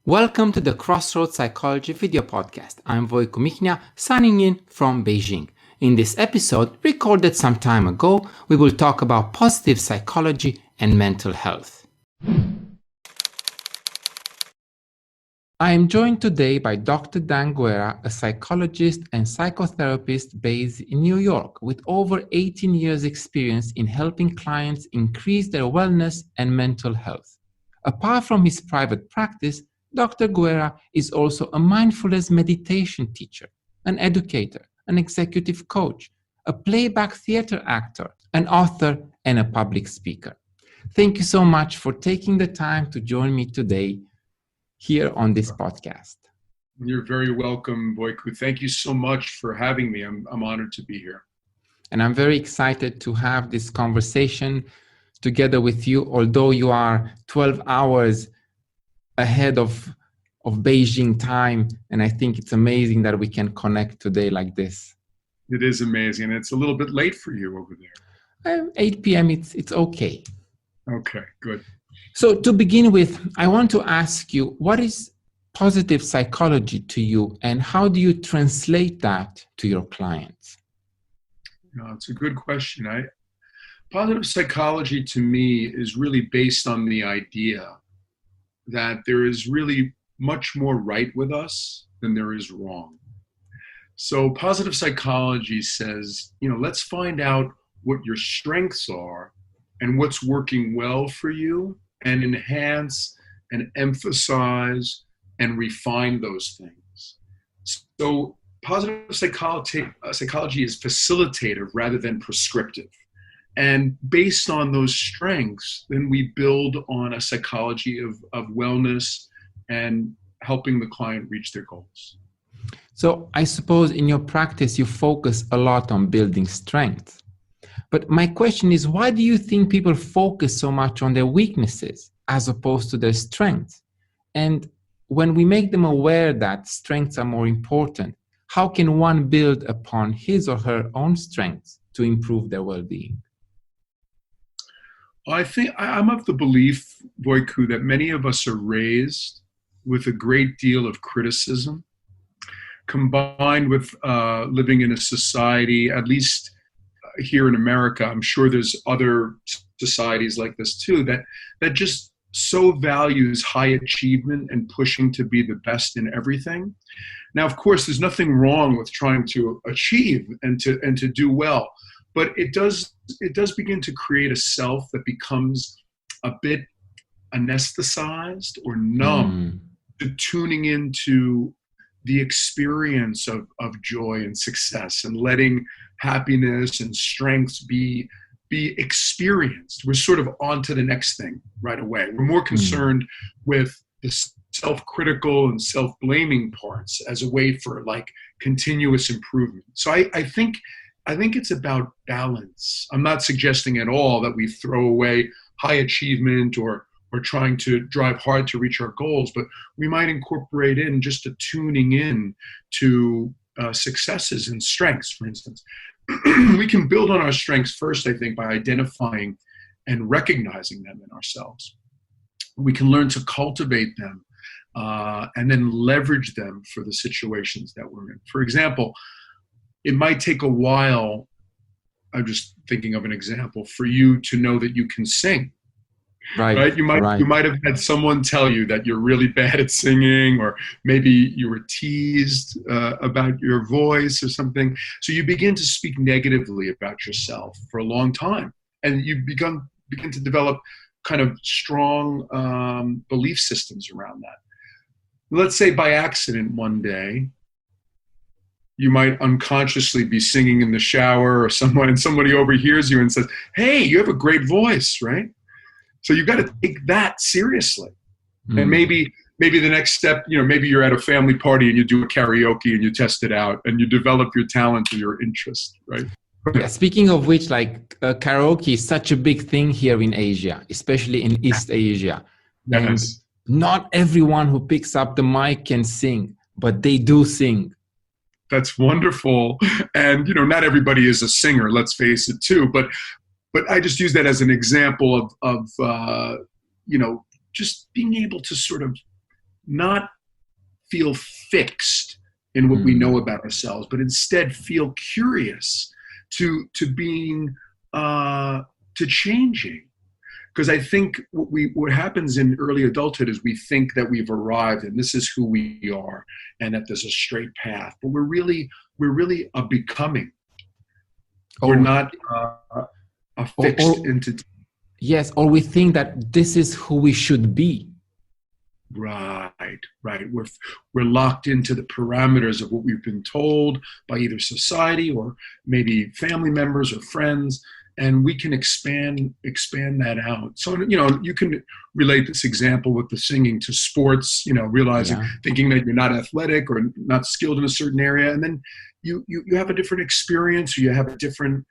Welcome to the Crossroads Psychology video podcast. I'm Voicu Mihnea, signing in from Beijing. In this episode, recorded some time ago, we will talk about positive psychology and mental health. I am joined today by Dr. Dan Guerra, a psychologist and psychotherapist based in New York with over 18 years experience in helping clients increase their wellness and mental health. Apart from his private practice, Dr. Guerra is also a mindfulness meditation teacher, an educator, an executive coach, a playback theater actor, an author, and a public speaker. Thank you so much for taking the time to join me today here on this podcast. You're very welcome, Voicu. Thank you so much for having me. I'm honored to be here. And I'm very excited to have this conversation together with you, although you are 12 hours ahead of Beijing time. And I think it's amazing that we can connect today like this. It is amazing. It's a little bit late for you over there. 8 p.m. It's okay. Okay, good. So to begin with, I want to ask you, what is positive psychology to you and how do you translate that to your clients? It's a good question. Positive psychology to me is really based on the idea that there is really much more right with us than there is wrong. So positive psychology says, let's find out what your strengths are and what's working well for you and enhance and emphasize and refine those things. So positive psychology is facilitative rather than prescriptive. And based on those strengths, then we build on a psychology of wellness and helping the client reach their goals. So I suppose in your practice, you focus a lot on building strength. But my question is, why do you think people focus so much on their weaknesses as opposed to their strengths? And when we make them aware that strengths are more important, how can one build upon his or her own strengths to improve their well-being? I think I'm of the belief, Voicu, that many of us are raised with a great deal of criticism, combined with living in a society, at least here in America, I'm sure there's other societies like this too, that just so values high achievement and pushing to be the best in everything. Now, of course, there's nothing wrong with trying to achieve and to do well. But it does begin to create a self that becomes a bit anesthetized or numb to tuning into the experience of joy and success and letting happiness and strengths be experienced. We're sort of on to the next thing right away. We're more concerned with the self-critical and self-blaming parts as a way for continuous improvement. So I think it's about balance. I'm not suggesting at all that we throw away high achievement or trying to drive hard to reach our goals, but we might incorporate in just a tuning in to successes and strengths, for instance. We can build on our strengths first, I think, by identifying and recognizing them in ourselves. We can learn to cultivate them and then leverage them for the situations that we're in. For example, it might take a while, I'm just thinking of an example, for you to know that you can sing. Right? You might have had someone tell you that you're really bad at singing, or maybe you were teased about your voice or something. So you begin to speak negatively about yourself for a long time. And you begin to develop kind of strong belief systems around that. Let's say by accident one day, you might unconsciously be singing in the shower or somebody overhears you and says, "Hey, you have a great voice," right? So you got to take that seriously. And maybe the next step, maybe you're at a family party and you do a karaoke and you test it out and you develop your talent or your interest, right? Yeah, speaking of which, karaoke is such a big thing here in Asia, especially in East Asia. Yes. And not everyone who picks up the mic can sing, but they do sing. That's wonderful. And, not everybody is a singer, let's face it too. But I just use that as an example of just being able to sort of not feel fixed in what we know about ourselves, but instead feel curious to being to changing. Because I think what happens in early adulthood is we think that we've arrived and this is who we are and that there's a straight path, but we're really a becoming. We're not a fixed entity. Yes, or we think that this is who we should be. Right. We're locked into the parameters of what we've been told by either society or maybe family members or friends, and we can expand that out. So, you can relate this example with the singing to sports, thinking that you're not athletic or not skilled in a certain area, and then you have a different experience, or you have a different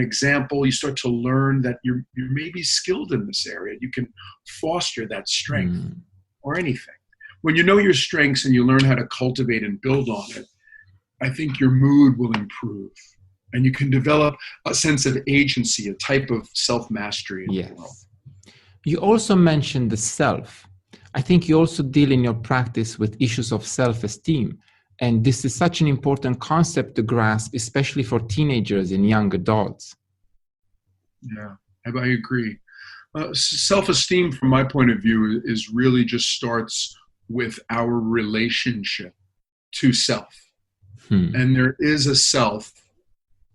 example. You start to learn that you're maybe skilled in this area. You can foster that strength or anything. When you know your strengths and you learn how to cultivate and build on it, I think your mood will improve and you can develop a sense of agency, a type of self-mastery in the world. You also mentioned the self. I think you also deal in your practice with issues of self-esteem. And this is such an important concept to grasp, especially for teenagers and young adults. Yeah, I agree. Self-esteem, from my point of view, is really just starts with our relationship to self. And there is a self,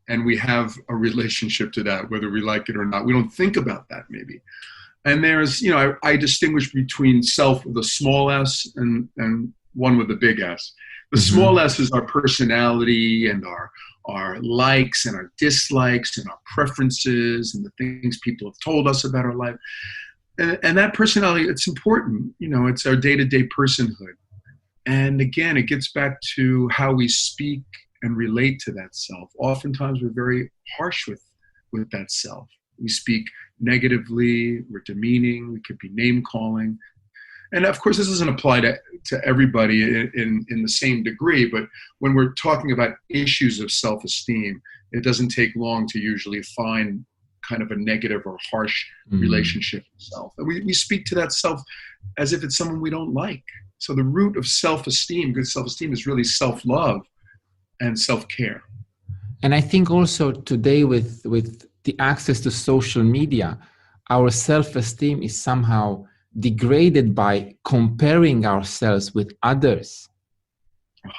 and we have a relationship to that, whether we like it or not. We don't think about that, maybe. And there's, I distinguish between self with a small s and one with a big S. The small s is our personality and our likes and our dislikes and our preferences and the things people have told us about our life. And that personality, it's important. It's our day-to-day personhood. And again, it gets back to how we speak and relate to that self. Oftentimes, we're very harsh with that self. We speak negatively, we're demeaning, we could be name-calling. And of course, this doesn't apply to everybody in the same degree, but when we're talking about issues of self-esteem, it doesn't take long to usually find kind of a negative or harsh relationship with self. And we speak to that self as if it's someone we don't like. So the root of self-esteem, good self-esteem, is really self-love and self-care. And I think also today with the access to social media, our self-esteem is somehow degraded by comparing ourselves with others.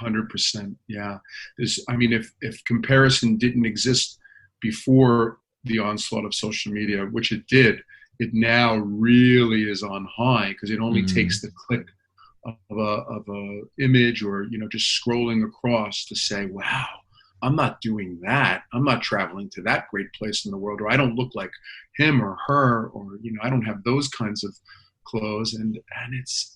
100%. Yeah. If comparison didn't exist before the onslaught of social media, which it did, it now really is on high because it only takes the click of a image or, just scrolling across to say, wow, I'm not doing that. I'm not traveling to that great place in the world, or I don't look like him or her, or, I don't have those kinds of clothes, and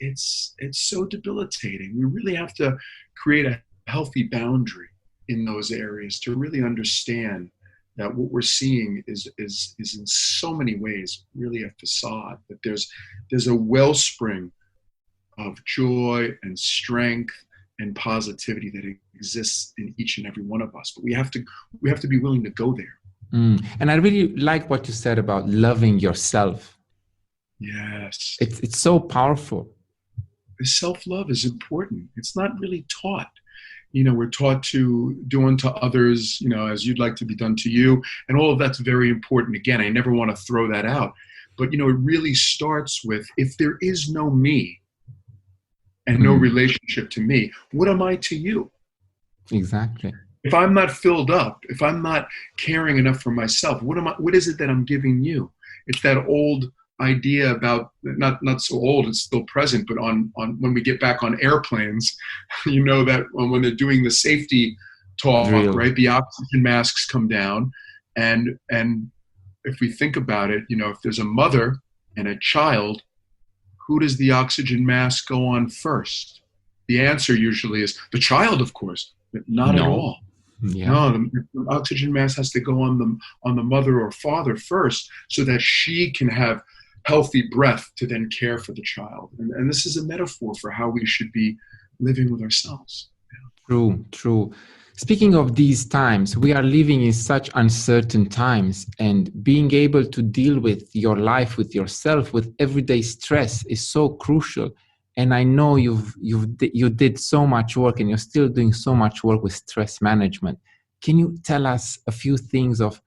it's so debilitating. We really have to create a healthy boundary in those areas to really understand that what we're seeing is in so many ways really a facade, that there's a wellspring of joy and strength and positivity that exists in each and every one of us, but we have to be willing to go there. And I really like what you said about loving yourself. Yes. It's so powerful. Self-love is important. It's not really taught. We're taught to do unto others, as you'd like to be done to you. And all of that's very important. Again, I never want to throw that out. But, it really starts with, if there is no me and no relationship to me, what am I to you? Exactly. If I'm not filled up, if I'm not caring enough for myself, what is it that I'm giving you? It's that old idea about, not so old, it's still present, but on when we get back on airplanes, that when they're doing the safety talk, right, the oxygen masks come down, and if we think about it, if there's a mother and a child, who does the oxygen mask go on first? The answer usually is the child, of course, but not at all. Yeah. No, the oxygen mask has to go on the mother or father first, so that she can have healthy breath to then care for the child. And this is a metaphor for how we should be living with ourselves. True, true. Speaking of these times, we are living in such uncertain times, and being able to deal with your life, with yourself, with everyday stress is so crucial. And I know you did so much work, and you're still doing so much work with stress management. Can you tell us a few things of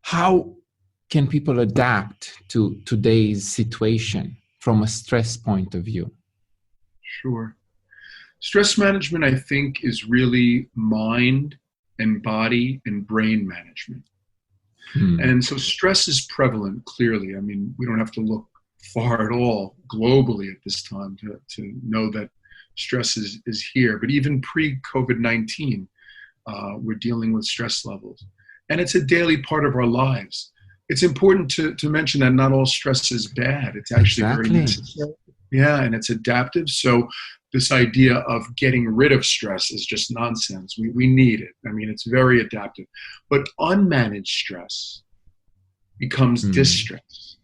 how can people adapt to today's situation from a stress point of view? Sure. Stress management, I think, is really mind and body and brain management. And so stress is prevalent, clearly. I mean, we don't have to look far at all globally at this time to know that stress is here. But even pre-COVID-19, we're dealing with stress levels. And it's a daily part of our lives. It's important to mention that not all stress is bad. It's actually very necessary. Yeah, and it's adaptive. So this idea of getting rid of stress is just nonsense. We need it. I mean, it's very adaptive. But unmanaged stress becomes distress,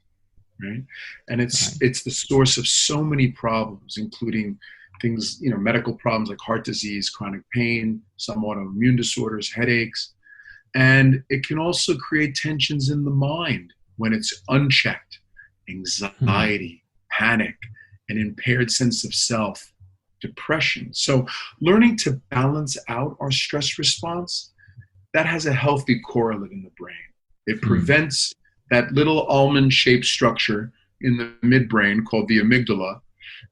right? And it's the source of so many problems, including things, medical problems like heart disease, chronic pain, some autoimmune disorders, headaches. And it can also create tensions in the mind when it's unchecked, anxiety, panic, an impaired sense of self, depression. So learning to balance out our stress response, that has a healthy correlate in the brain. It prevents that little almond-shaped structure in the midbrain called the amygdala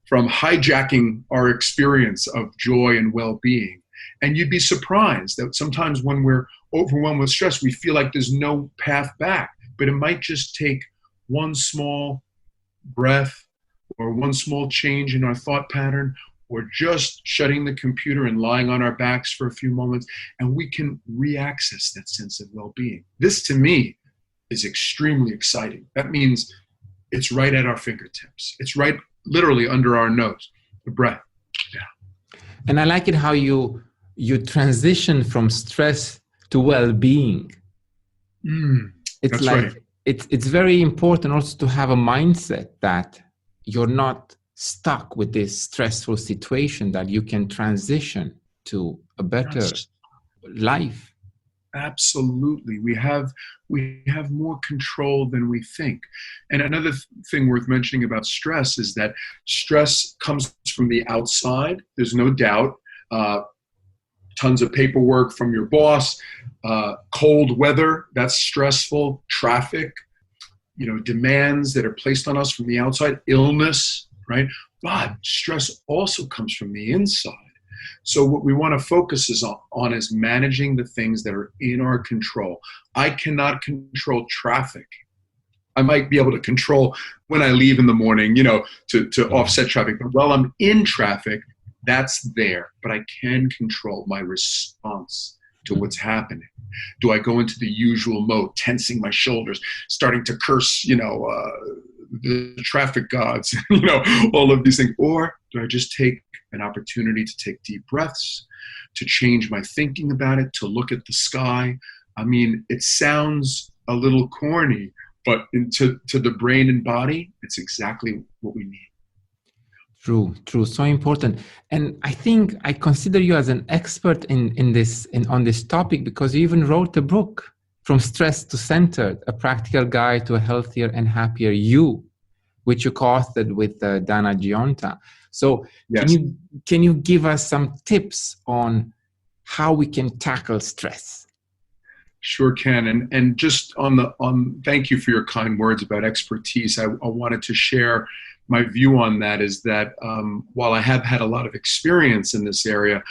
from hijacking our experience of joy and well-being. And you'd be surprised that sometimes when we're overwhelmed with stress, we feel like there's no path back. But it might just take one small breath or one small change in our thought pattern, or just shutting the computer and lying on our backs for a few moments, and we can re-access that sense of well-being. This, to me, is extremely exciting. That means it's right at our fingertips. It's right literally under our nose, the breath. Yeah. And I like it how you transition from stress to well-being. It's like, right. It's very important also to have a mindset that you're not stuck with this stressful situation, that you can transition to a better life. Absolutely. We have more control than we think. And another thing worth mentioning about stress is that stress comes from the outside. There's no doubt. Tons of paperwork from your boss, cold weather, that's stressful, traffic, demands that are placed on us from the outside, illness, right? But stress also comes from the inside. So what we want to focus on is managing the things that are in our control. I cannot control traffic. I might be able to control when I leave in the morning, to offset traffic. But while I'm in traffic, that's there. But I can control my response to what's happening. Do I go into the usual mode, tensing my shoulders, starting to curse, the traffic gods, all of these things? Or do I just take an opportunity to take deep breaths, to change my thinking about it, to look at the sky? I mean, it sounds a little corny, but to the brain and body, it's exactly what we need. True. So important. And I think I consider you as an expert on this topic, because you even wrote a book, From Stress to Centered, a practical guide to a healthier and happier you, which you co-authored with Dana Gionta. So yes. Can you give us some tips on how we can tackle stress? Sure can. And just thank you for your kind words about expertise. I wanted to share my view on that is that while I have had a lot of experience in this area,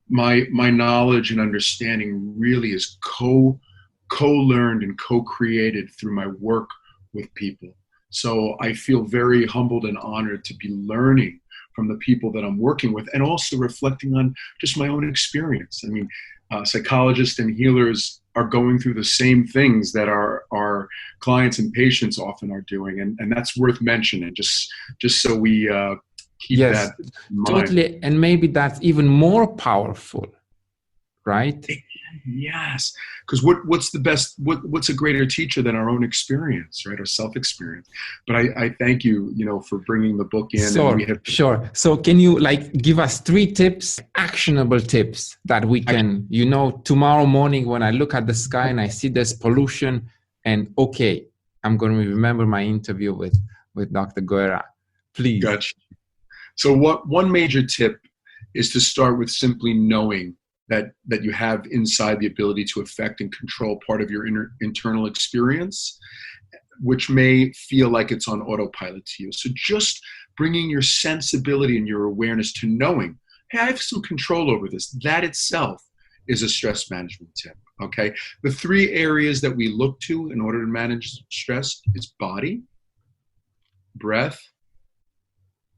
my knowledge and understanding really is co-learned and co-created through my work with people. So I feel very humbled and honored to be learning from the people that I'm working with, and also reflecting on just my own experience. I mean, psychologists and healers are going through the same things that our clients and patients often are doing, and that's worth mentioning, just so we keep that in mind. Totally. And maybe that's even more powerful, right? Yes, because what's a greater teacher than our own experience, right? Our self-experience. But I thank you, for bringing the book in. Sure. So can you give us 3 tips, actionable tips that we can, tomorrow morning when I look at the sky and I see there's pollution and okay, I'm going to remember my interview with Dr. Guerra, please. Gotcha. So one major tip is to start with simply knowing that you have inside the ability to affect and control part of your internal experience, which may feel like it's on autopilot to you. So just bringing your sensibility and your awareness to knowing, hey, I have some control over this. That itself is a stress management tip, okay? The 3 areas that we look to in order to manage stress is body, breath,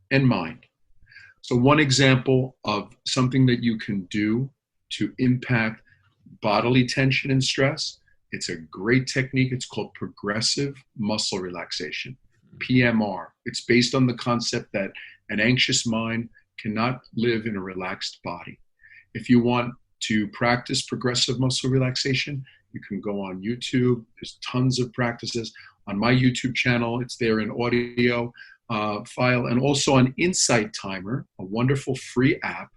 and mind. So one example of something that you can do to impact bodily tension and stress, it's a great technique. It's called progressive muscle relaxation, PMR. It's based on the concept that an anxious mind cannot live in a relaxed body. If you want to practice progressive muscle relaxation, you can go on YouTube. There's tons of practices. On my YouTube channel, it's there in audio file, and also on Insight Timer, a wonderful free app.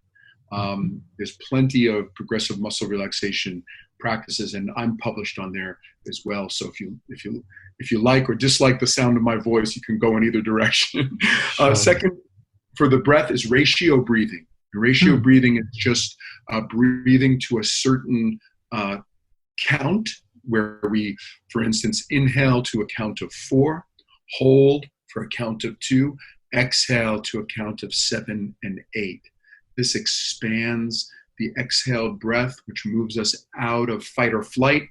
There's plenty of progressive muscle relaxation practices, and I'm published on there as well. So if you like or dislike the sound of my voice, you can go in either direction. Sure. Second, for the breath, is ratio breathing. Ratio breathing is just breathing to a certain count, where we, for instance, inhale to a count of 4, hold for a count of 2, exhale to a count of 7 and 8. This expands the exhaled breath, which moves us out of fight or flight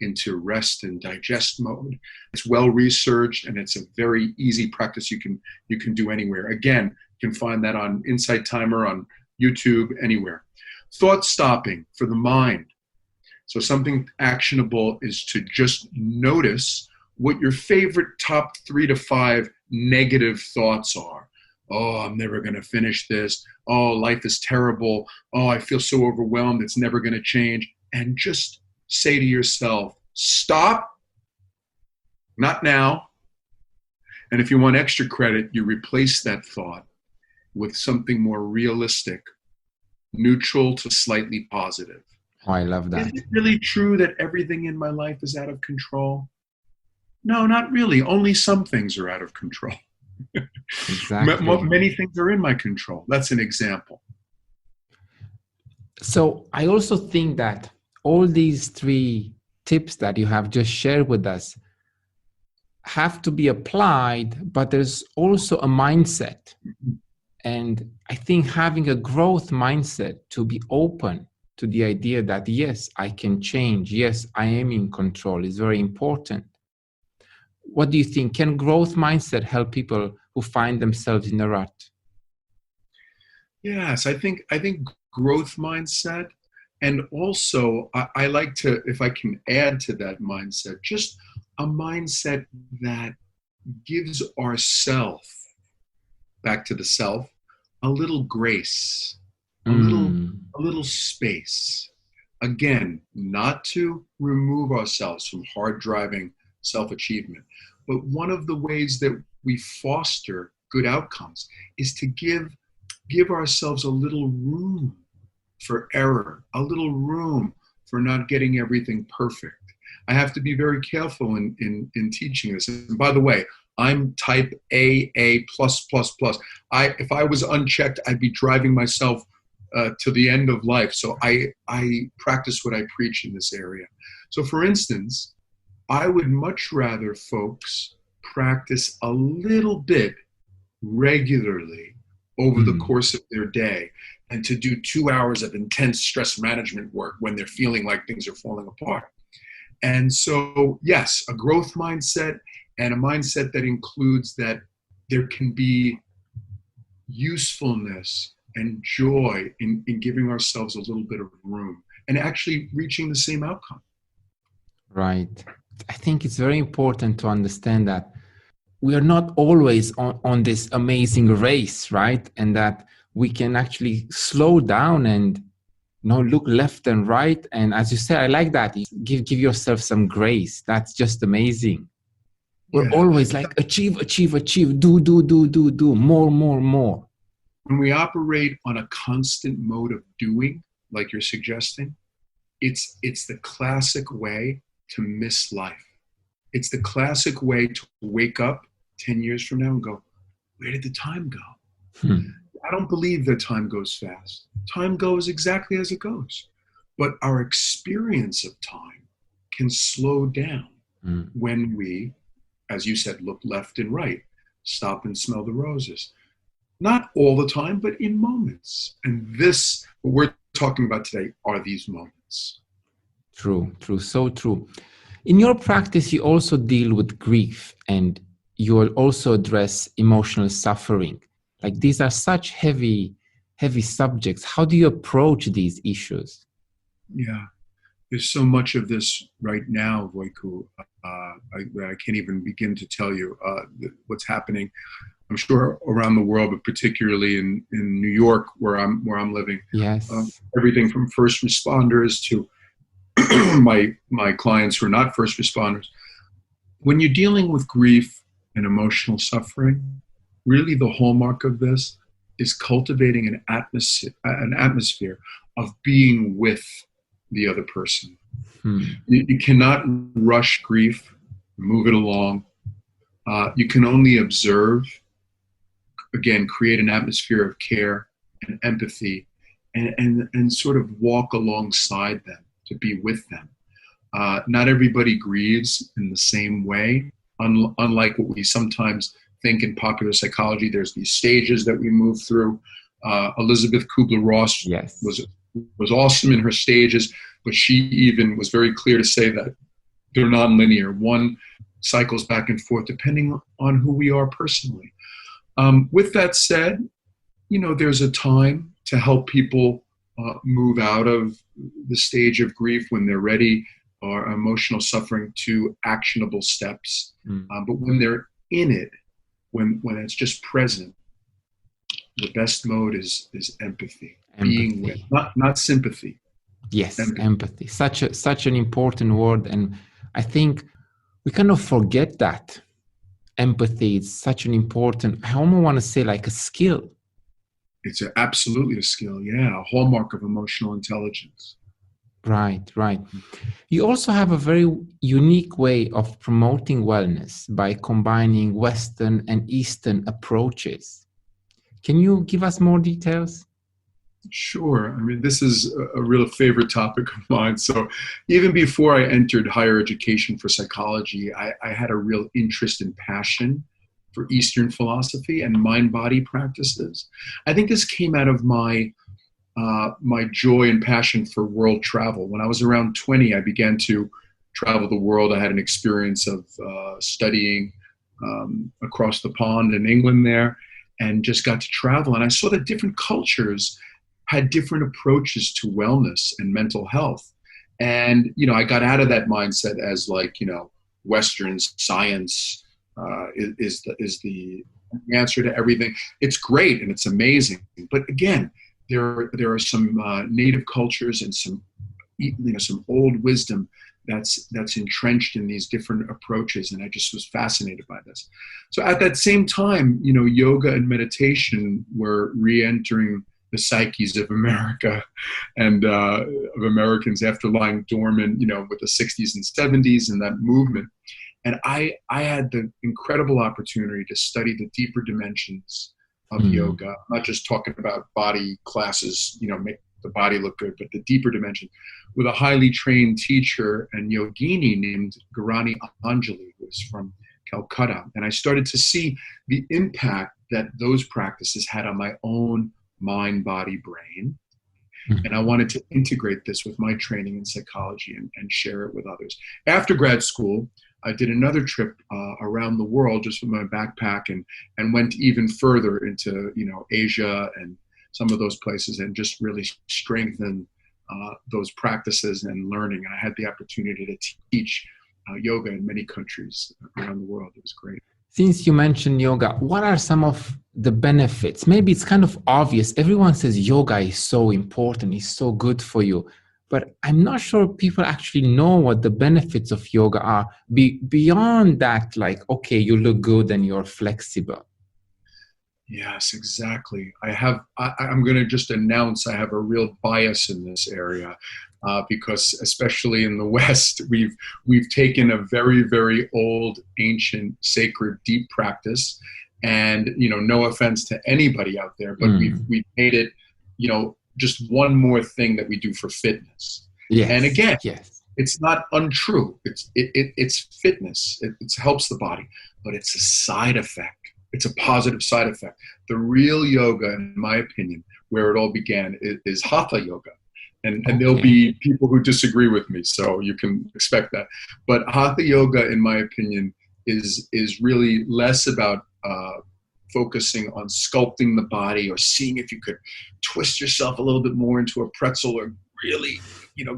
into rest and digest mode. It's well researched, and it's a very easy practice you can do anywhere. Again, you can find that on Insight Timer, on YouTube, anywhere. Thought stopping for the mind. So something actionable is to just notice what your favorite top 3 to 5 negative thoughts are. Oh, I'm never going to finish this. Oh, life is terrible. Oh, I feel so overwhelmed. It's never going to change. And just say to yourself, stop. Not now. And if you want extra credit, you replace that thought with something more realistic, neutral to slightly positive. Oh, I love that. Is it really true that everything in my life is out of control? No, not really. Only some things are out of control. Exactly. Many things are in my control. That's an example. So I also think that all these 3 tips that you have just shared with us have to be applied, but there's also a mindset. And I think having a growth mindset, to be open to the idea that, yes, I can change. Yes, I am in control, is very important. What do you think? Can growth mindset help people who find themselves in a rut? Yes, I think growth mindset, and also I like to, if I can add to that mindset, just a mindset that gives ourself, back to the self, a little grace, a little space. Again, not to remove ourselves from hard driving self-achievement, but one of the ways that we foster good outcomes is to give ourselves a little room for error, a little room for not getting everything perfect. I have to be very careful in teaching this. And by the way, I'm type A+++. If I was unchecked, I'd be driving myself to the end of life. So I practice what I preach in this area. So for instance, I would much rather folks practice a little bit regularly over the course of their day and to do 2 hours of intense stress management work when they're feeling like things are falling apart. And so, yes, a growth mindset, and a mindset that includes that there can be usefulness and joy in giving ourselves a little bit of room and actually reaching the same outcome. Right. I think it's very important to understand that we are not always on this amazing race, right? And that we can actually slow down and look left and right. And as you said, I like that. Give yourself some grace. That's just amazing. We're Yeah. always like achieve, do, more. When we operate on a constant mode of doing, like you're suggesting, it's the classic way to miss life. It's the classic way to wake up 10 years from now and go, where did the time go? I don't believe that time goes fast. Time goes exactly as it goes. But our experience of time can slow down when we, as you said, look left and right, stop and smell the roses. Not all the time, but in moments. And this, what we're talking about today, are these moments. True, so true. In your practice, you also deal with grief, and you will also address emotional suffering. Like, these are such heavy subjects. How do you approach these issues? Yeah, there's so much of this right now, Voicu. I can't even begin to tell you what's happening. I'm sure around the world, but particularly in New York, where I'm living. Yes. Everything from first responders to my clients who are not first responders. When you're dealing with grief and emotional suffering, really the hallmark of this is cultivating an atmosphere of being with the other person. You cannot rush grief, move it along. You can only observe, again, create an atmosphere of care and empathy, and sort of walk alongside them, to be with them. Not everybody grieves in the same way. Unlike what we sometimes think in popular psychology, there's these stages that we move through. Elizabeth Kubler-Ross was awesome in her stages, but she even was very clear to say that they're nonlinear. One cycles back and forth depending on who we are personally. With that said, there's a time to help people move out of the stage of grief when they're ready, or emotional suffering, to actionable steps. But when they're in it, when it's just present, the best mode is empathy. Being with, not sympathy. Yes, empathy. Such an important word, and I think we kind of forget that empathy is such an important, I almost want to say, like a skill. It's absolutely a skill, yeah, a hallmark of emotional intelligence. Right. You also have a very unique way of promoting wellness by combining Western and Eastern approaches. Can you give us more details? Sure. I mean, this is a real favorite topic of mine. So even before I entered higher education for psychology, I had a real interest and passion for Eastern philosophy and mind-body practices. I think this came out of my joy and passion for world travel. When I was around 20, I began to travel the world. I had an experience of studying across the pond in England there, and just got to travel. And I saw that different cultures had different approaches to wellness and mental health. And, I got out of that mindset as Western science is the answer to everything. It's great and it's amazing. But again, there are some native cultures and some old wisdom that's entrenched in these different approaches, and I just was fascinated by this. So at that same time, yoga and meditation were re-entering the psyches of America and of Americans after lying dormant, with the 60s and 70s and that movement. And I had the incredible opportunity to study the deeper dimensions of yoga, not just talking about body classes, make the body look good, but the deeper dimension, with a highly trained teacher and yogini named Guerra Anjali, who was from Calcutta. And I started to see the impact that those practices had on my own mind, body, brain. And I wanted to integrate this with my training in psychology and share it with others. After grad school, I did another trip around the world just with my backpack and went even further into, Asia and some of those places, and just really strengthened those practices and learning. And I had the opportunity to teach yoga in many countries around the world. It was great. Since you mentioned yoga, what are some of the benefits? Maybe it's kind of obvious. Everyone says yoga is so important, it's so good for you. But I'm not sure people actually know what the benefits of yoga are. Beyond that, like, okay, you look good and you're flexible. Yes, exactly. I'm going to just announce I have a real bias in this area because, especially in the West, we've taken a very, very old, ancient, sacred, deep practice, and no offense to anybody out there, but we've made it, just one more thing that we do for fitness. Yes. And again, yes. It's not untrue. It's fitness. It helps the body, but it's a side effect. It's a positive side effect. The real yoga, in my opinion, where it all began, is hatha yoga. And there'll be people who disagree with me, so you can expect that. But hatha yoga, in my opinion, is really less about focusing on sculpting the body or seeing if you could twist yourself a little bit more into a pretzel or really,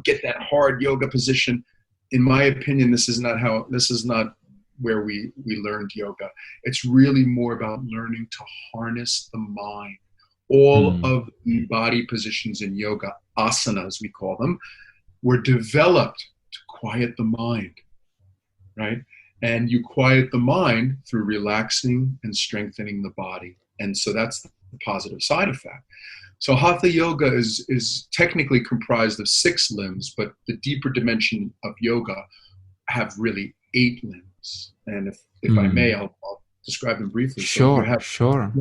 get that hard yoga position. In my opinion, this is not where we learned yoga. It's really more about learning to harness the mind. All of the body positions in yoga, asanas we call them, were developed to quiet the mind, right? And you quiet the mind through relaxing and strengthening the body. And so that's the positive side effect. So hatha yoga is technically comprised of 6 limbs, but the deeper dimension of yoga have really 8 limbs. And if I may, I'll describe them briefly. Sure, so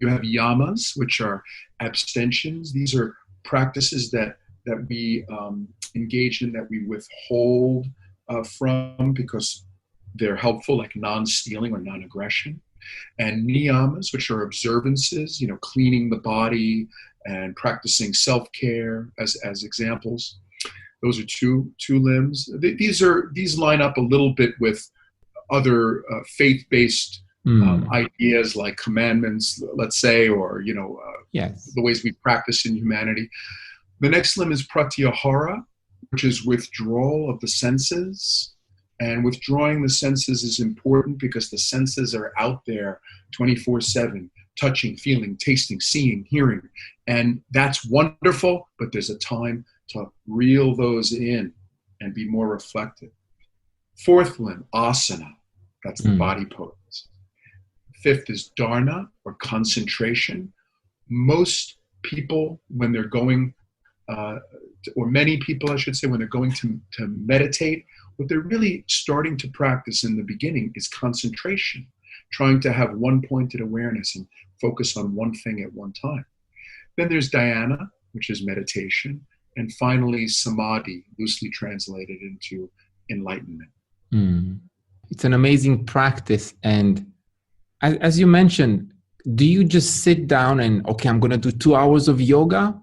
you have yamas, which are abstentions. These are practices that we engage in, that we withhold from because they're helpful, like non-stealing or non-aggression. And niyamas, which are observances, cleaning the body and practicing self-care as examples. Those are two limbs. These line up a little bit with other faith-based ideas like commandments, let's say, or the ways we practice in humanity. The next limb is pratyahara, which is withdrawal of the senses. And withdrawing the senses is important because the senses are out there 24/7, touching, feeling, tasting, seeing, hearing. And that's wonderful, but there's a time to reel those in and be more reflective. 4th limb, asana. That's the body pose. 5th is dharana, or concentration. Most people, when they're going, or many people, I should say, when they're going to meditate, what they're really starting to practice in the beginning is concentration, trying to have one-pointed awareness and focus on one thing at one time. Then there's dhyana, which is meditation. And finally, samadhi, loosely translated into enlightenment. It's an amazing practice. And as you mentioned, do you just sit down and, okay, I'm going to do 2 hours of yoga?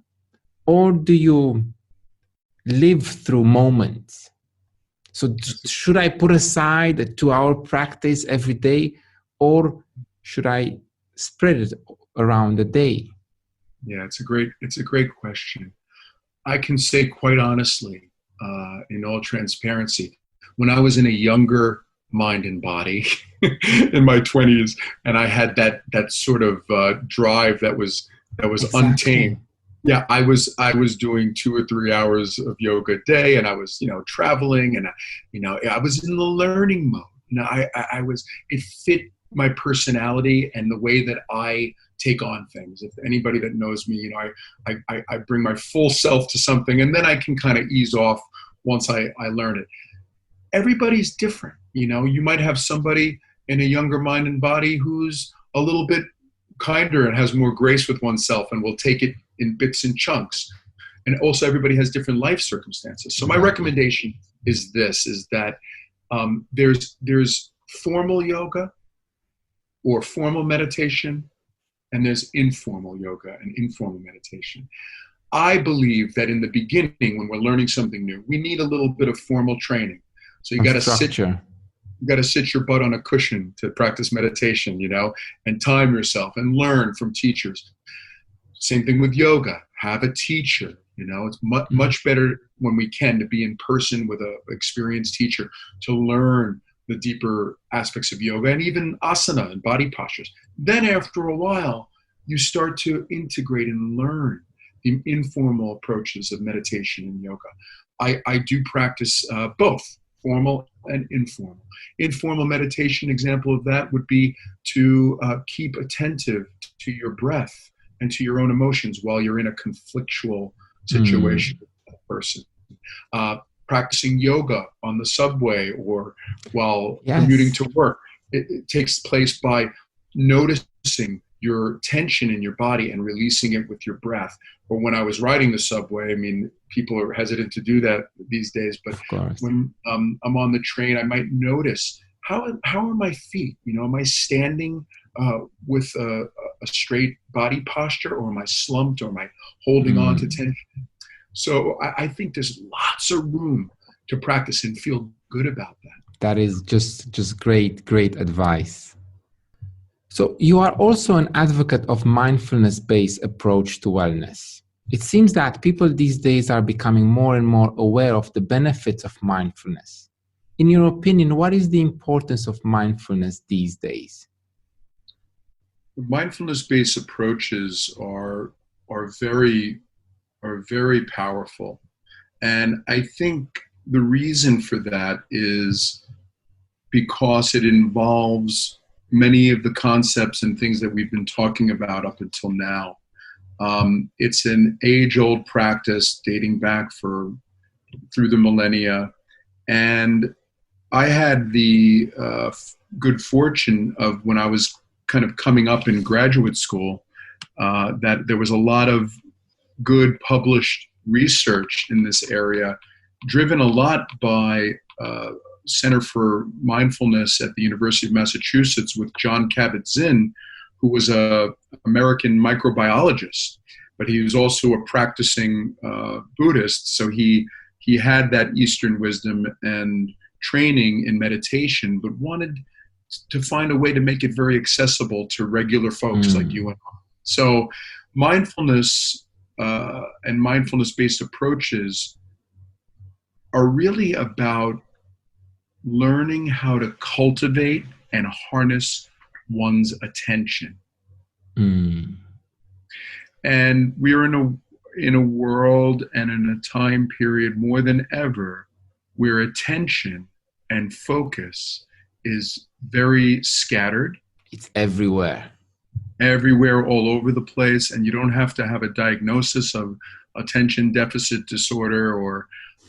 Or do you live through moments? So should I put aside a 2-hour practice every day, or should I spread it around the day? Yeah, it's a great question. I can say quite honestly, in all transparency, when I was in a younger mind and body in my 20s, and I had that sort of drive that was exactly. Untamed. Yeah, I was doing 2 or 3 hours of yoga a day, and I was, traveling, and I was in the learning mode. It fit my personality and the way that I take on things. If anybody that knows me, I bring my full self to something, and then I can kind of ease off once I learn it. Everybody's different. You might have somebody in a younger mind and body who's a little bit kinder and has more grace with oneself and will take it in bits and chunks. And also everybody has different life circumstances. So my recommendation is that there's formal yoga or formal meditation, and there's informal yoga and informal meditation. I believe that in the beginning, when we're learning something new, we need a little bit of formal training. So you got to sit your butt on a cushion to practice meditation, and time yourself and learn from teachers. Same thing with yoga. Have a teacher. It's much better when we can to be in person with an experienced teacher to learn the deeper aspects of yoga and even asana and body postures. Then after a while, you start to integrate and learn the informal approaches of meditation and yoga. I do practice both formal and informal. Informal meditation example of that would be to keep attentive to your breath and to your own emotions while you're in a conflictual situation with that person. Practicing yoga on the subway or while commuting to work. It takes place by noticing your tension in your body and releasing it with your breath. Or when I was riding the subway, I mean, people are hesitant to do that these days, but when I'm on the train, I might notice how are my feet? You know, am I standing with a straight body posture, or am I slumped, or am I holding on to tension? So I think there's lots of room to practice and feel good about that. That is just great advice. So you are also an advocate of mindfulness-based approach to wellness. It seems that people these days are becoming more and more aware of the benefits of mindfulness. In your opinion, what is the importance of mindfulness these days? Mindfulness-based approaches are very powerful. And I think the reason for that is because it involves many of the concepts and things that we've been talking about up until now. It's an age-old practice dating back through the millennia. And I had the good fortune of, when I was kind of coming up in graduate school, that there was a lot of good published research in this area, driven a lot by Center for Mindfulness at the University of Massachusetts with John Kabat-Zinn, who was an American microbiologist, but he was also a practicing Buddhist. So he had that Eastern wisdom and training in meditation, but wanted to find a way to make it very accessible to regular folks like you and I. So mindfulness and mindfulness-based approaches are really about learning how to cultivate and harness one's attention. And we're in a world and in a time period more than ever where attention and focus is very scattered. It's everywhere, all over the place. And you don't have to have a diagnosis of attention deficit disorder or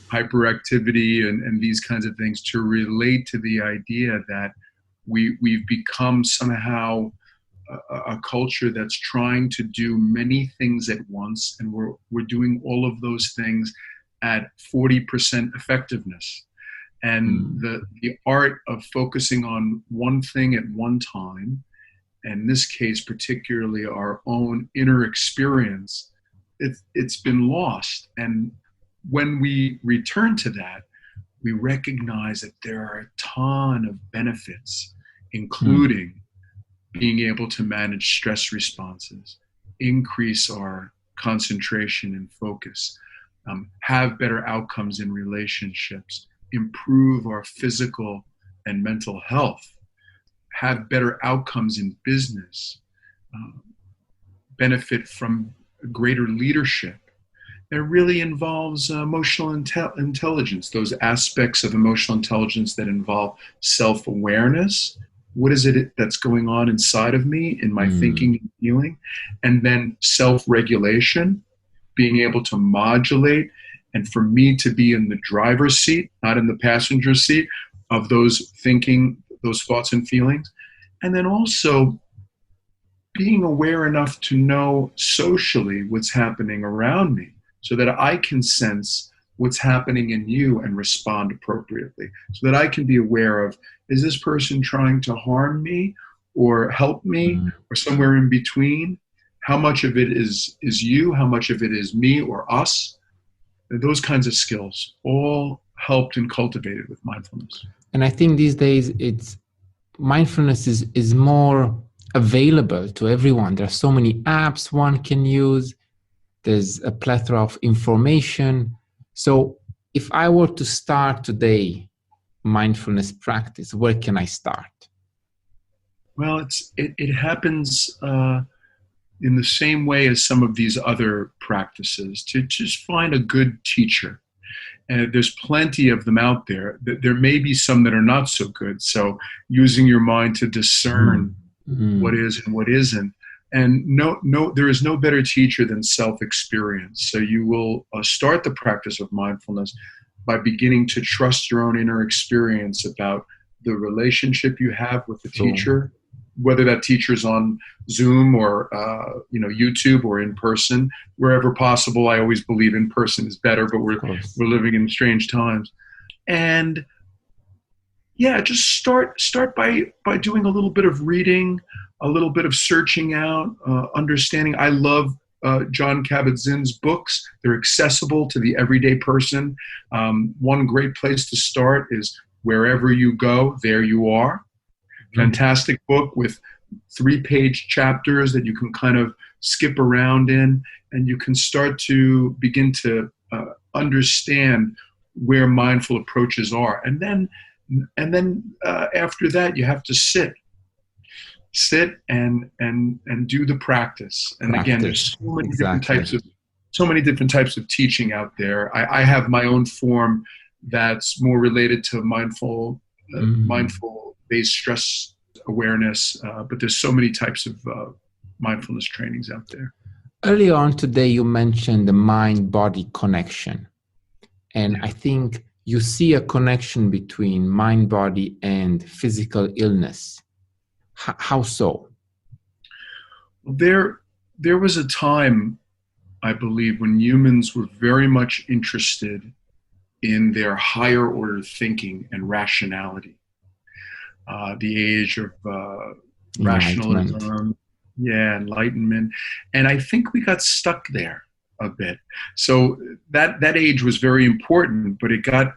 hyperactivity and these kinds of things to relate to the idea that we've become somehow a culture that's trying to do many things at once, and we're doing all of those things at 40% effectiveness. And the art of focusing on one thing at one time, in this case particularly our own inner experience, it's been lost. And when we return to that, we recognize that there are a ton of benefits, including being able to manage stress responses, increase our concentration and focus, have better outcomes in relationships, improve our physical and mental health, have better outcomes in business, benefit from greater leadership. It really involves emotional intelligence, those aspects of emotional intelligence that involve self-awareness. What is it that's going on inside of me in my thinking and feeling? And then self-regulation, being able to modulate, and for me to be in the driver's seat, not in the passenger seat, of those thinking, those thoughts and feelings. And then also being aware enough to know socially what's happening around me, so that I can sense what's happening in you and respond appropriately. So that I can be aware of, is this person trying to harm me or help me or somewhere in between? How much of it is you? How much of it is me or us? And those kinds of skills all helped and cultivated with mindfulness. And I think these days mindfulness is more available to everyone. There are so many apps one can use. There's a plethora of information. So if I were to start today mindfulness practice? Where can I start? Well, it happens in the same way as some of these other practices, to just find a good teacher. And there's plenty of them out there. There may be some that are not so good. So using your mind to discern what is and what isn't. And there is no better teacher than self-experience. So you will start the practice of mindfulness by beginning to trust your own inner experience about the relationship you have with the teacher, whether that teacher's on Zoom or YouTube or in person. Wherever possible, I always believe in person is better, but we're living in strange times. And yeah, just start by doing a little bit of reading, a little bit of searching out, understanding. I love John Kabat-Zinn's books. They're accessible to the everyday person. One great place to start is Wherever You Go, There You Are. Fantastic book with 3-page chapters that you can kind of skip around in, and you can start to begin to understand where mindful approaches are. And then after that, you have to sit and do the practice. And again, there's so many different types of teaching out there. I have my own form that's more related to mindful-based stress awareness, but there's so many types of mindfulness trainings out there. Earlier on today, you mentioned the mind-body connection. And I think you see a connection between mind-body and physical illness. How so? There was a time, I believe, when humans were very much interested in their higher order thinking and rationality. The age of rationalism, enlightenment. And I think we got stuck there a bit. So that age was very important, but we got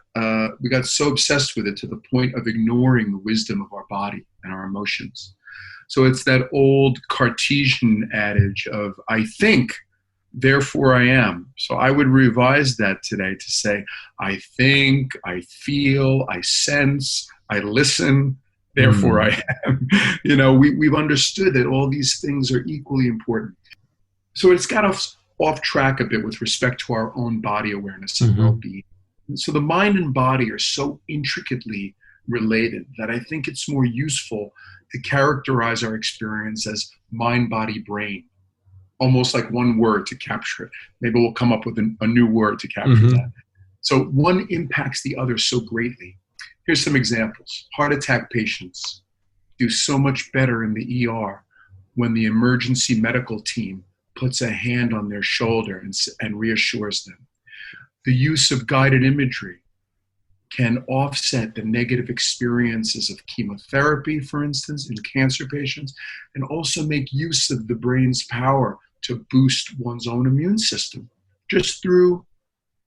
so obsessed with it to the point of ignoring the wisdom of our body and our emotions. So it's that old Cartesian adage of, I think, therefore I am. So I would revise that today to say, I think, I feel, I sense, I listen, therefore I am. We've understood that all these things are equally important. So it's got us off track a bit with respect to our own body awareness and well-being. So the mind and body are so intricately related that I think it's more useful to characterize our experience as mind, body, brain, almost like one word to capture it. Maybe we'll come up with a new word to capture that. So one impacts the other so greatly. Here's some examples. Heart attack patients do so much better in the ER when the emergency medical team puts a hand on their shoulder and reassures them. The use of guided imagery can offset the negative experiences of chemotherapy, for instance, in cancer patients, and also make use of the brain's power to boost one's own immune system just through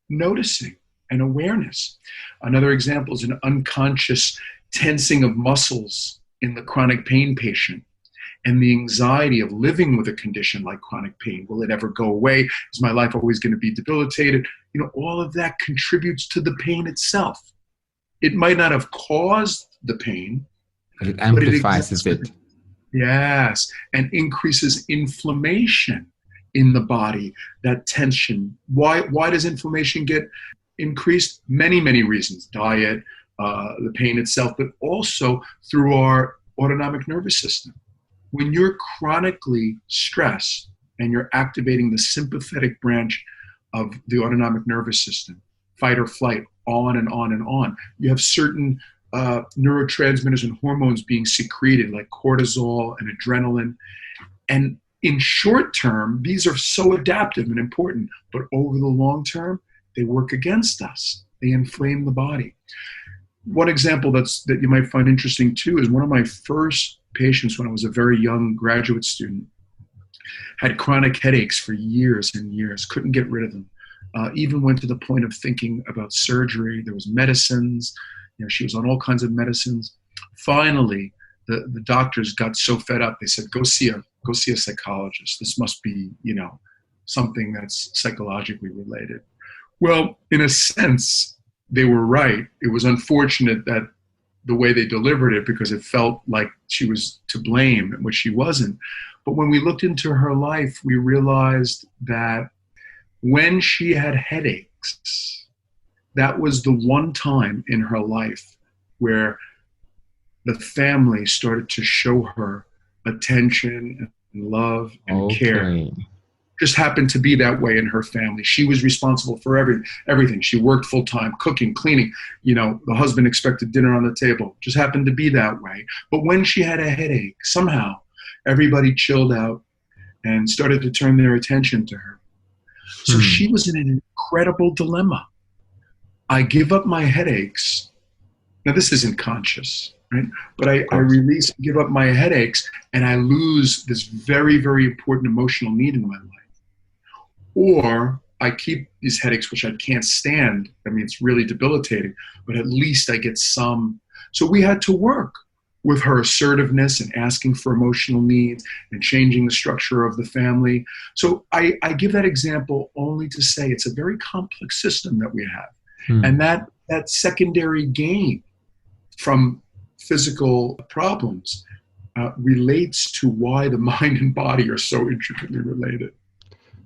noticing and awareness. Another example is an unconscious tensing of muscles in the chronic pain patient and the anxiety of living with a condition like chronic pain. Will it ever go away? Is my life always going to be debilitated? All of that contributes to the pain itself. It might not have caused the pain, but it amplifies it. Yes, and increases inflammation in the body, that tension. Why does inflammation get increased? Many, many reasons. Diet, the pain itself, but also through our autonomic nervous system. When you're chronically stressed and you're activating the sympathetic branch of the autonomic nervous system, fight or flight, on and on and on, you have certain neurotransmitters and hormones being secreted like cortisol and adrenaline. And in short term, these are so adaptive and important, but over the long term, they work against us. They inflame the body. One example that you might find interesting too is one of my first patients when I was a very young graduate student had chronic headaches for years and years, couldn't get rid of them. Even went to the point of thinking about surgery. There was medicines. She was on all kinds of medicines. Finally, the doctors got so fed up. They said, "Go see a psychologist. This must be, something that's psychologically related." Well, in a sense, they were right. It was unfortunate that the way they delivered it, because it felt like she was to blame, which she wasn't. But when we looked into her life, we realized that when she had headaches, that was the one time in her life where the family started to show her attention and love and care. Just happened to be that way in her family. She was responsible for everything. She worked full time, cooking, cleaning. The husband expected dinner on the table. Just happened to be that way. But when she had a headache, somehow everybody chilled out and started to turn their attention to her. So she was in an incredible dilemma. I give up my headaches. Now, this isn't conscious, right? But I release and give up my headaches, and I lose this very, very important emotional need in my life. Or I keep these headaches, which I can't stand. I mean, it's really debilitating, but at least I get some. So we had to work with her assertiveness and asking for emotional needs and changing the structure of the family. So I give that example only to say it's a very complex system that we have. And that secondary gain from physical problems relates to why the mind and body are so intricately related.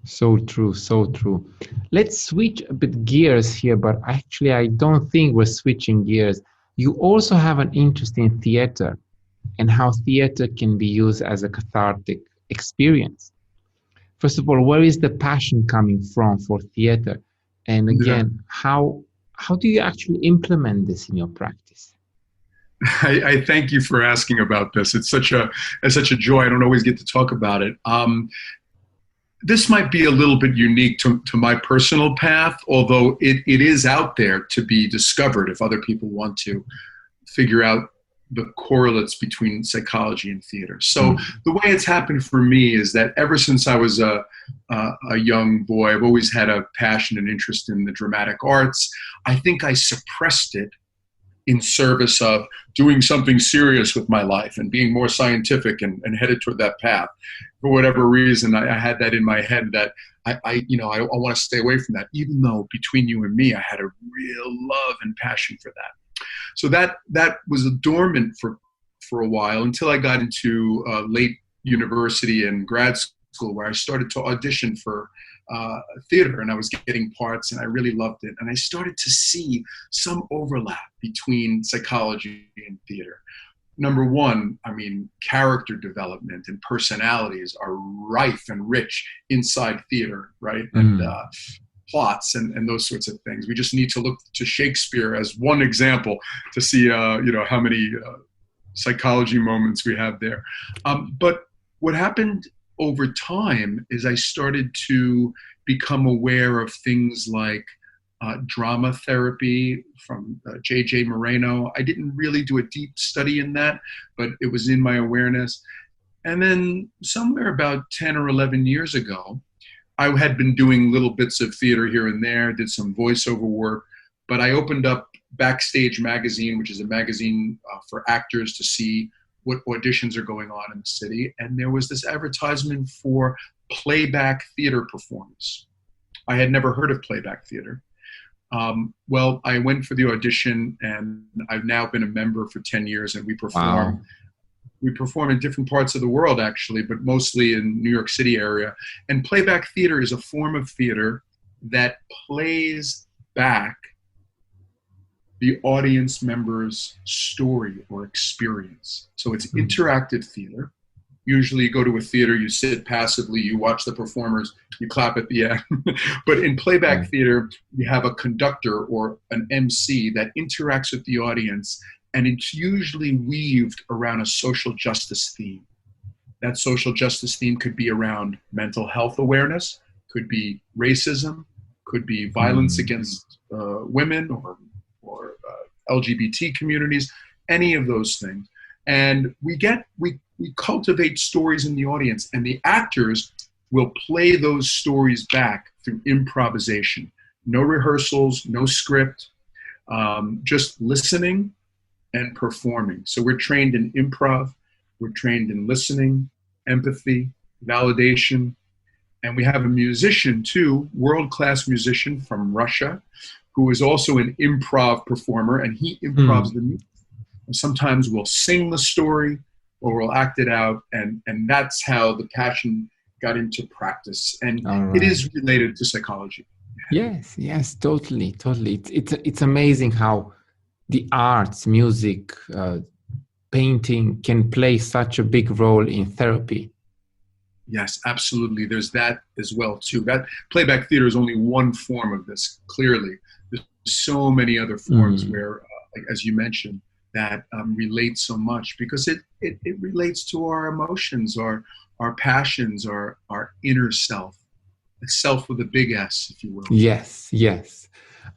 So true, so true. Let's switch a bit gears here, but actually I don't think we're switching gears. You also have an interest in theater and how theater can be used as a cathartic experience. First of all, where is the passion coming from for theater? And again, how do you actually implement this in your practice? I thank you for asking about this. It's such a joy. I don't always get to talk about it. This might be a little bit unique to my personal path, although it is out there to be discovered if other people want to figure out the correlates between psychology and theater. So the way it's happened for me is that ever since I was a young boy, I've always had a passion and interest in the dramatic arts. I think I suppressed it in service of doing something serious with my life and being more scientific and headed toward that path. For whatever reason, I had that in my head that I want to stay away from that, even though between you and me, I had a real love and passion for that. So that was dormant for a while until I got into late university and grad school, where I started to audition for theater, and I was getting parts, and I really loved it. And I started to see some overlap between psychology and theater. Number one, I mean, character development and personalities are rife and rich inside theater, right? And plots and those sorts of things. We just need to look to Shakespeare as one example to see, how many psychology moments we have there. But what happened over time is I started to become aware of things like drama therapy from J.J. Moreno. I didn't really do a deep study in that, but it was in my awareness. And then somewhere about 10 or 11 years ago, I had been doing little bits of theater here and there, did some voiceover work, but I opened up Backstage Magazine, which is a magazine for actors to see what auditions are going on in the city. And there was this advertisement for playback theater performance. I had never heard of playback theater. Well, I went for the audition, and I've now been a member for 10 years, and we perform. Wow. We perform in different parts of the world, actually, but mostly in New York City area. And playback theater is a form of theater that plays back the audience member's story or experience. So it's interactive theater. Usually you go to a theater, you sit passively, you watch the performers, you clap at the end. But in playback theater, you have a conductor or an MC that interacts with the audience, and it's usually weaved around a social justice theme. That social justice theme could be around mental health awareness, could be racism, could be violence against women or LGBT communities, any of those things. And we cultivate stories in the audience, and the actors will play those stories back through improvisation. No rehearsals, no script, just listening and performing. So we're trained in improv, we're trained in listening, empathy, validation, and we have a musician too, world-class musician from Russia, who is also an improv performer, and he improvs the music. And sometimes we'll sing the story or we'll act it out, and that's how the passion got into practice. And it is related to psychology. Yes, totally. It's amazing how the arts, music, painting can play such a big role in therapy. Yes, absolutely. There's that as well too. That playback theater is only one form of this. Clearly, there's so many other forms where, as you mentioned, that relate so much, because it relates to our emotions, our passions, our inner self. It's self with a big S, if you will. Yes.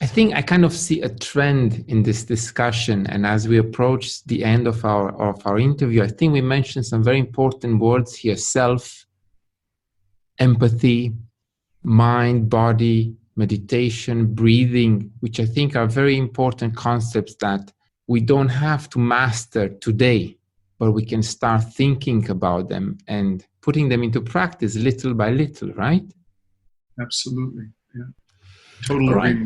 I think I kind of see a trend in this discussion, and as we approach the end of our interview, I think we mentioned some very important words here: self, empathy, mind, body, meditation, breathing, which I think are very important concepts that we don't have to master today, but we can start thinking about them and putting them into practice little by little, right? Absolutely. Yeah. Totally. Right.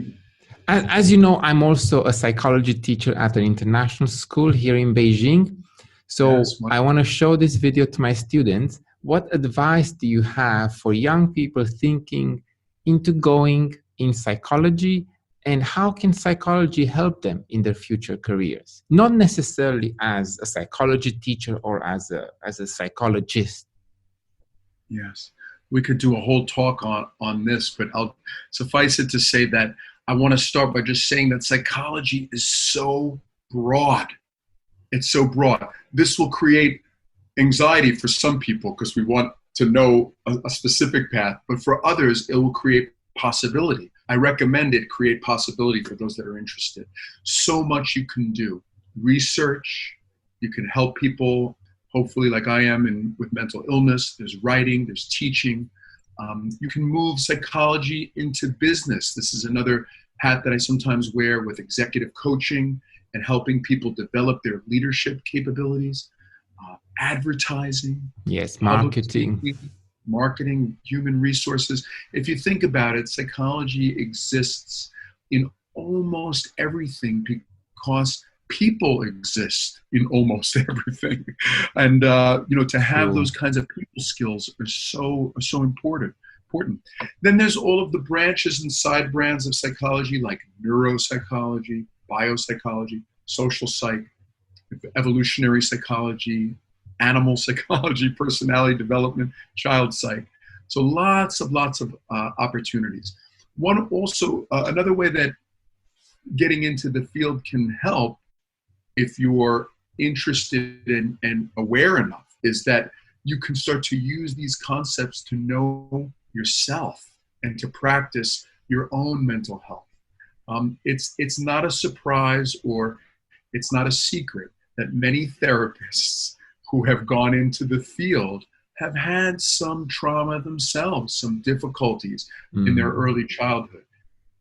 As you know, I'm also a psychology teacher at an international school here in Beijing. So I want to show this video to my students. What advice do you have for young people thinking into going in psychology, and how can psychology help them in their future careers? Not necessarily as a psychology teacher or as a psychologist. Yes. We could do a whole talk on this, but I'll suffice it to say that I want to start by just saying that psychology is so broad. It's so broad. This will create anxiety for some people because we want to know a specific path, but for others, it will create possibility. I recommend it create possibility for those that are interested. So much you can do. Research, you can help people, hopefully like I am with mental illness. There's writing, there's teaching. You can move psychology into business. This is another hat that I sometimes wear with executive coaching and helping people develop their leadership capabilities. Advertising. Yes, marketing. Marketing, human resources. If you think about it, psychology exists in almost everything because people exist in almost everything. And, to have those kinds of people skills are so important. Then there's all of the branches and side brands of psychology, like neuropsychology, biopsychology, social psych, evolutionary psychology, animal psychology, personality development, child psych. So lots of opportunities. Another way that getting into the field can help, if you're interested and aware enough, is that you can start to use these concepts to know yourself and to practice your own mental health. It's not a surprise, or it's not a secret, that many therapists who have gone into the field have had some trauma themselves, some difficulties in their early childhood.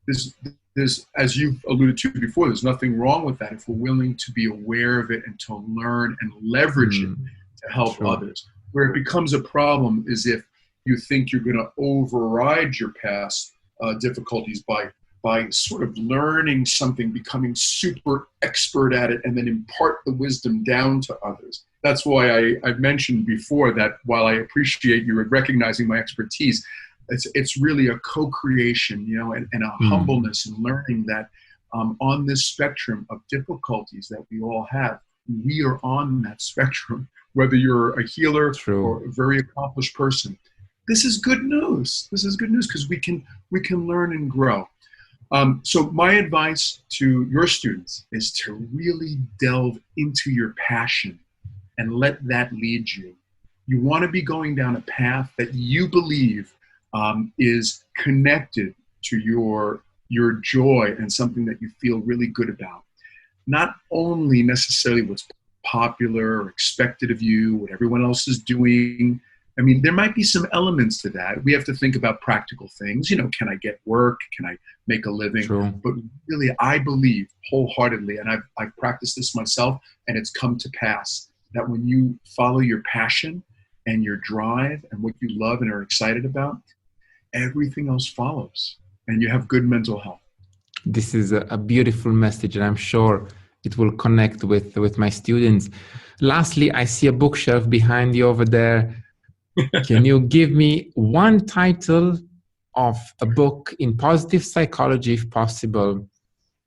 There's, as you've alluded to before, there's nothing wrong with that if we're willing to be aware of it and to learn and leverage it to help others. Where it becomes a problem is if you think you're going to override your past difficulties by sort of learning something, becoming super expert at it, and then impart the wisdom down to others. That's why I've mentioned before that while I appreciate you recognizing my expertise, it's really a co-creation, and a humbleness and learning that on this spectrum of difficulties that we all have, we are on that spectrum, whether you're a healer or a very accomplished person. This is good news. This is good news because we can learn and grow. So my advice to your students is to really delve into your passion and let that lead you. You want to be going down a path that you believe is connected to your joy and something that you feel really good about. Not only necessarily what's popular or expected of you, what everyone else is doing. I mean, there might be some elements to that. We have to think about practical things. Can I get work? Can I make a living? But really, I believe wholeheartedly, and I've practiced this myself, and it's come to pass, that when you follow your passion and your drive and what you love and are excited about, everything else follows, and you have good mental health. This is a beautiful message, and I'm sure it will connect with my students. Lastly, I see a bookshelf behind you over there. Can you give me one title of a book in positive psychology, if possible?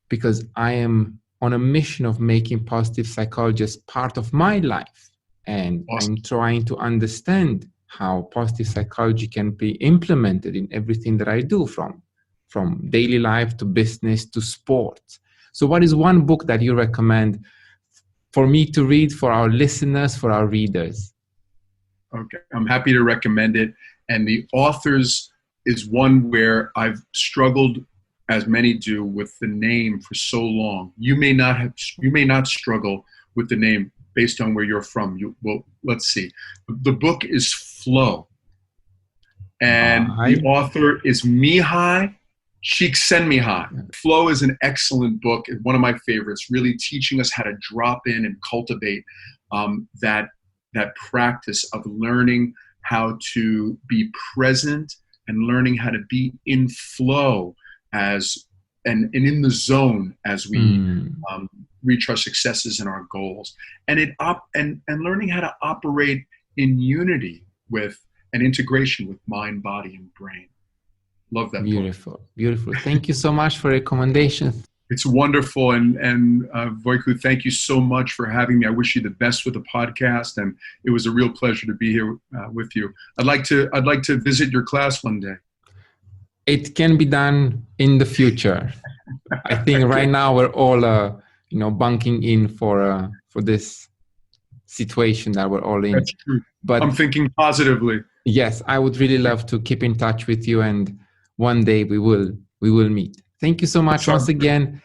Because I am on a mission of making positive psychology as part of my life. And Awesome. I'm trying to understand how positive psychology can be implemented in everything that I do, from daily life to business to sports. So what is one book that you recommend for me to read, for our listeners, for our readers? Okay, I'm happy to recommend it. And the authors is one where I've struggled, as many do, with the name for so long. You may not struggle with the name based on where you're from. Well, let's see. The book is Flow, and the author is Mihnea. Flow is an excellent book, one of my favorites, really teaching us how to drop in and cultivate that practice of learning how to be present and learning how to be in flow and in the zone as we reach our successes and our goals, and learning how to operate in unity with an integration with mind, body, and brain. Love that. Beautiful. Thank you so much for recommendations. It's wonderful, and Voicu, thank you so much for having me. I wish you the best with the podcast, and it was a real pleasure to be here with you. I'd like to visit your class one day. It can be done in the future. I think right now we're all bunking in for this situation that we're all in. That's true. But I'm thinking positively. Yes, I would really love to keep in touch with you, and one day we will meet. Thank you so much once again.